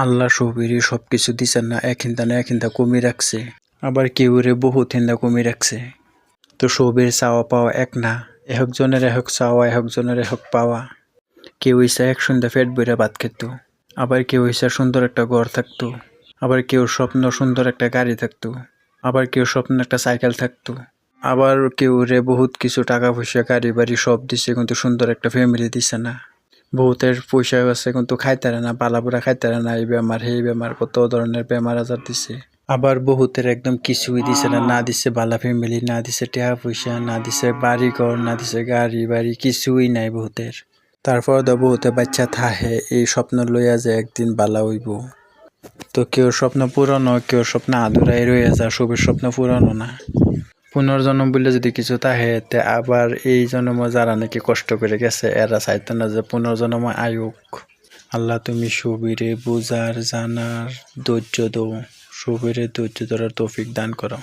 আল্লাহ সবিরই সবকিছু দিছেন না, এক হিন্দা না এক হিন্দা কমই রাখছে। আবার কেউ রে বহুত হিন্দা কমই রাখছে। তো সবের চাওয়া পাওয়া এক না, একজনের এক চাওয়া একজনের এক পাওয়া। কেউ ইচ্ছা এক সন্ধ্যা পেট ভরে ভাত খেত, আবার কেউ ইচ্ছা সুন্দর একটা ঘর থাকতো, আবার কেউ স্বপ্ন সুন্দর একটা গাড়ি থাকতো, আবার কেউ স্বপ্ন একটা সাইকেল থাকতো, আবার কেউ রে বহুত কিছু টাকা পয়সা গাড়ি বাড়ি সব দিছে কিন্তু সুন্দর একটা ফ্যামিলি দিছে না। বহুতের পয়সা আছে কিন্তু খাইতারে না, বালাপুরা খাইতারে না, এই বেমার সেই বেমার কত ধরনের বেমার আজার দিছে। আবার বহুতের একদম কিছুই দিছে না, না দিছে বালা ফ্যামিলি, না দিছে টাকা পয়সা, না দিছে বাড়ি ঘর, না দিছে গাড়ি বাড়ি, কিছুই নাই বহুতের। তারপর বহুতে বাচ্চা থাহে এই স্বপ্ন লইয়া যে একদিন বালা হইব। তো কেউ স্বপ্ন পূরণ হয়, কেউ স্বপ্ন আধুরাই রয়ে যায়, সবের স্বপ্ন পূরণ না। পুনর্জন্ম বললে যদি কিছু তাহে তে আবার এই জন্ম যারা নাকি কষ্ট করে গেছে এরা চাইতো না যে পুনর্জন্ম আয়ুক। আল্লাহ তুমি সবিরে বুঝার জানার ধৈর্য দো, সবিরে ধৈর্য ধরার তৌফিক দান করো।